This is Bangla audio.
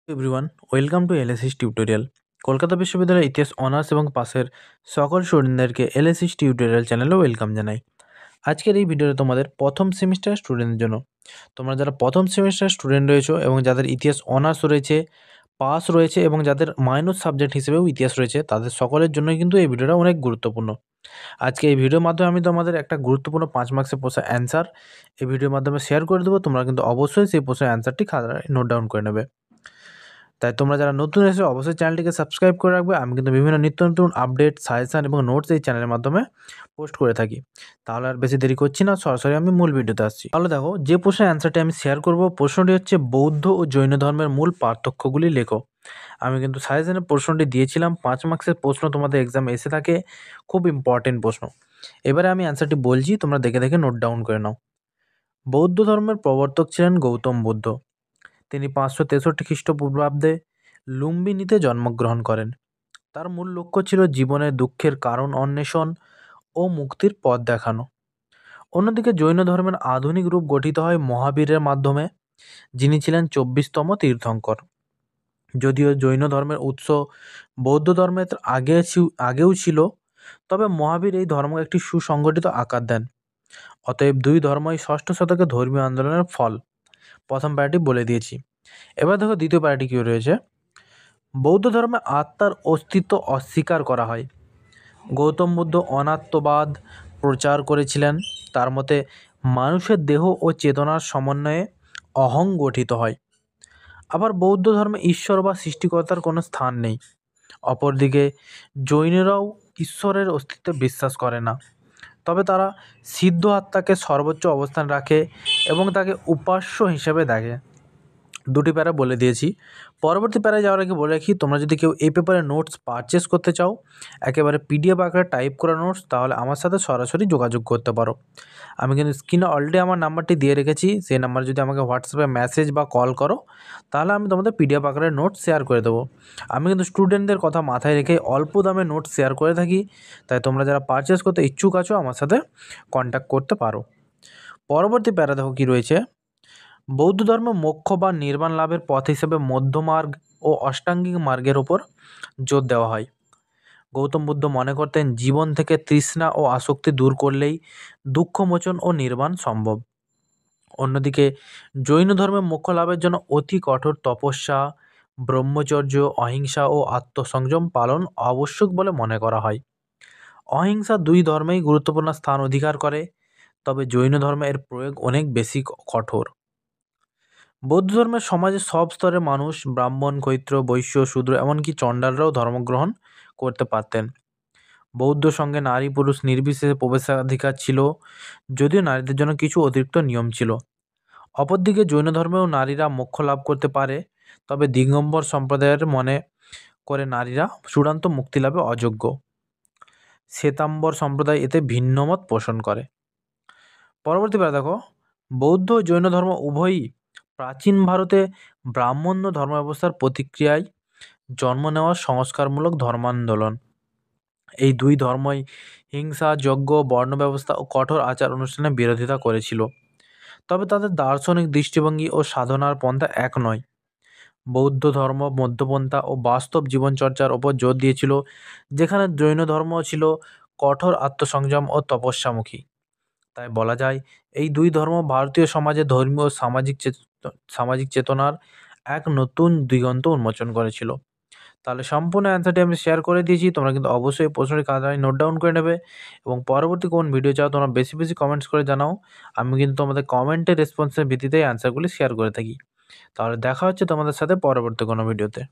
Everyone, welcome to LSS tutorial. Kolkata বিশ্ববিদ্যালয়ের ইতিহাস অনার্স এবং পাসের সকল স্টুডেন্টদেরকে এলএসএস টিউটোরিয়াল চ্যানেলে ওয়েলকাম জানাই। আজকের এই ভিডিওতে তোমাদের প্রথম সেমিস্টার স্টুডেন্টদের জন্য, তোমরা যারা প্রথম সেমিস্টার স্টুডেন্ট রয়েছো এবং যাদের ইতিহাস অনার্স রয়েছে, পাস রয়েছে এবং যাদের মাইনর সাবজেক্ট হিসেবেও ইতিহাস রয়েছে, তাদের সকলের জন্যই কিন্তু এই ভিডিওটা অনেক গুরুত্বপূর্ণ। আজকে এই ভিডিওর মাধ্যমে আমি তোমাদের একটা গুরুত্বপূর্ণ 5 মার্কসের প্রশ্নের অ্যান্সার এই ভিডিওর মাধ্যমে শেয়ার করে দেবো। তোমরা কিন্তু অবশ্যই সেই প্রশ্নের অ্যান্সারটি খাতায় নোট ডাউন করে নেবে। তাই তোমরা যারা নতুন এসে অবশ্যই চ্যানেলটিকে সাবস্ক্রাইব করে রাখবে। আমি কিন্তু বিভিন্ন নিত্য নতুন আপডেট, সাজেশান এবং নোটস এই চ্যানেলের মাধ্যমে পোস্ট করে থাকি। তাহলে আর বেশি দেরি করছি না, সরাসরি আমি মূল ভিডিওতে আসছি। তাহলে দেখো, যে প্রশ্নের অ্যান্সারটি আমি শেয়ার করব, প্রশ্নটি হচ্ছে বৌদ্ধ ও জৈন ধর্মের মূল পার্থক্যগুলি লেখো। আমি কিন্তু সাজেশনের প্রশ্নটি দিয়েছিলাম, 5 মার্কসের প্রশ্ন তোমাদের এক্সামে এসে থাকে, খুব ইম্পর্টেন্ট প্রশ্ন। এবারে আমি অ্যান্সারটি বলছি, তোমরা দেখে দেখে নোট ডাউন করে নাও। বৌদ্ধ ধর্মের প্রবর্তক ছিলেন গৌতম বুদ্ধ। তিনি 563 খ্রিস্টপূর্বাব্দে লুম্বিনীতে জন্মগ্রহণ করেন। তার মূল লক্ষ্য ছিল জীবনের দুঃখের কারণ অন্বেষণ ও মুক্তির পথ দেখানো। অন্যদিকে জৈন ধর্মের আধুনিক রূপ গঠিত হয় মহাবীরের মাধ্যমে, যিনি ছিলেন 24তম তীর্থঙ্কর। যদিও জৈন ধর্মের উৎস বৌদ্ধ ধর্মের আগেও ছিল, তবে মহাবীর এই ধর্মকে একটি সুসংগঠিত আকার দেন। অতএব দুই ধর্মই ষষ্ঠ শতকে ধর্মীয় আন্দোলনের ফল। প্রথম প্যারাটি বলে দিয়েছি। এবার দেখো দ্বিতীয় প্যারাটি কী রয়েছে। বৌদ্ধ ধর্মে আত্মার অস্তিত্ব অস্বীকার করা হয়। গৌতম বুদ্ধ অনাত্মবাদ প্রচার করেছিলেন। তার মতে মানুষের দেহ ও চেতনার সমন্বয়ে অহং গঠিত হয়। আবার বৌদ্ধ ধর্মে ঈশ্বর বা সৃষ্টিকর্তার কোনো স্থান নেই। অপরদিকে জৈনরাও ঈশ্বরের অস্তিত্বে বিশ্বাস করে না, তবে তারা সিদ্ধ আত্মাকে সর্বোচ্চ অবস্থান রাখে এবং তাকে উপাস্য হিসেবে দেখে। দুটি প্যারা বলে দিয়েছি। পরবর্তী প্যারায় যাওয়ার আগে বলে রাখি, তোমরা যদি কেউ এই পেপারে নোটস পারচেস করতে চাও, একেবারে পিডিএফ আকারে টাইপ করা নোটস, তাহলে আমার সাথে সরাসরি যোগাযোগ করতে পারো। আমি কিন্তু স্ক্রিনে অলরেডি আমার নাম্বারটি দিয়ে রেখেছি। সেই নাম্বারে যদি আমাকে হোয়াটসঅ্যাপে মেসেজ বা কল করো, তাহলে আমি তোমাদের পিডিএফ আকারে নোটস শেয়ার করে দেবো। আমি কিন্তু স্টুডেন্টদের কথা মাথায় রেখে অল্প দামে নোটস শেয়ার করে থাকি। তাই তোমরা যারা পারচেস করতে ইচ্ছুক আছো, আমার সাথে কন্ট্যাক্ট করতে পারো। পরবর্তী প্যারা দেখো কী রয়েছে। বৌদ্ধ ধর্ম মোক্ষ বা নির্বাণ লাভের পথ হিসেবে মধ্যমার্গ ও অষ্টাঙ্গিক মার্গের ওপর জোর দেওয়া হয়। গৌতম বুদ্ধ মনে করতেন জীবন থেকে তৃষ্ণা ও আসক্তি দূর করলেই দুঃখমোচন ও নির্বাণ সম্ভব। অন্যদিকে জৈন ধর্মে মোক্ষ লাভের জন্য অতি কঠোর তপস্যা, ব্রহ্মচর্য, অহিংসা ও আত্মসংযম পালন আবশ্যক বলে মনে করা হয়। অহিংসা দুই ধর্মেই গুরুত্বপূর্ণ স্থান অধিকার করে, তবে জৈন ধর্মে এর প্রয়োগ অনেক বেশি কঠোর। বৌদ্ধ ধর্মের সমাজে সব স্তরের মানুষ, ব্রাহ্মণ, ক্ষত্রিয়, বৈশ্য, শূদ্র, এমনকি চণ্ডালরাও ধর্মগ্রহণ করতে পারতেন। বৌদ্ধ সঙ্গে নারী পুরুষ নির্বিশেষে প্রবেশাধিকার ছিল, যদিও নারীদের জন্য কিছু অতিরিক্ত নিয়ম ছিল। অপরদিকে জৈন ধর্মেও নারীরা মোক্ষ লাভ করতে পারে, তবে দিগম্বর সম্প্রদায়ের মনে করে নারীরা চূড়ান্ত মুক্তি লাভে অযোগ্য। শ্বেতাম্বর সম্প্রদায় এতে ভিন্নমত পোষণ করে। পরবর্তী বেলা দেখো, বৌদ্ধ ও জৈন ধর্ম উভয়ই প্রাচীন ভারতে ব্রাহ্মণ্য ধর্ম ব্যবস্থার প্রতিক্রিয়ায় জন্ম নেওয়া সংস্কারমূলক ধর্মান্দোলন। এই দুই ধর্মই হিংসা, যজ্ঞ, বর্ণ ব্যবস্থা ও কঠোর আচার অনুষ্ঠানের বিরোধিতা করেছিল, তবে তাদের দার্শনিক দৃষ্টিভঙ্গি ও সাধনার পন্থা এক নয়। বৌদ্ধ ধর্ম মধ্যপন্থা ও বাস্তব জীবনচর্চার ওপর জোর দিয়েছিল, যেখানে জৈন ধর্ম ছিল কঠোর আত্মসংযম ও তপস্যামুখী। তাই বলা যায় এই দুই ধর্ম ভারতীয় সমাজে ধর্মীয় ও সামাজিক চেতনার এক নতুন দিগন্ত উন্মোচন করেছিল। তাহলে সম্পূর্ণ অ্যান্সারটি আমি শেয়ার করে দিয়েছি। তোমরা কিন্তু অবশ্যই প্রশ্নটি খাতায় নোট ডাউন করে নেবে এবং পরবর্তী কোন ভিডিও চাও তোমরা বেশি বেশি কমেন্টস করে জানাও। আমি কিন্তু তোমাদের কমেন্টের রেসপন্সের ভিত্তিতেই অ্যান্সারগুলি শেয়ার করে থাকি। তাহলে দেখা হচ্ছে তোমাদের সাথে পরবর্তী কোনো ভিডিওতে।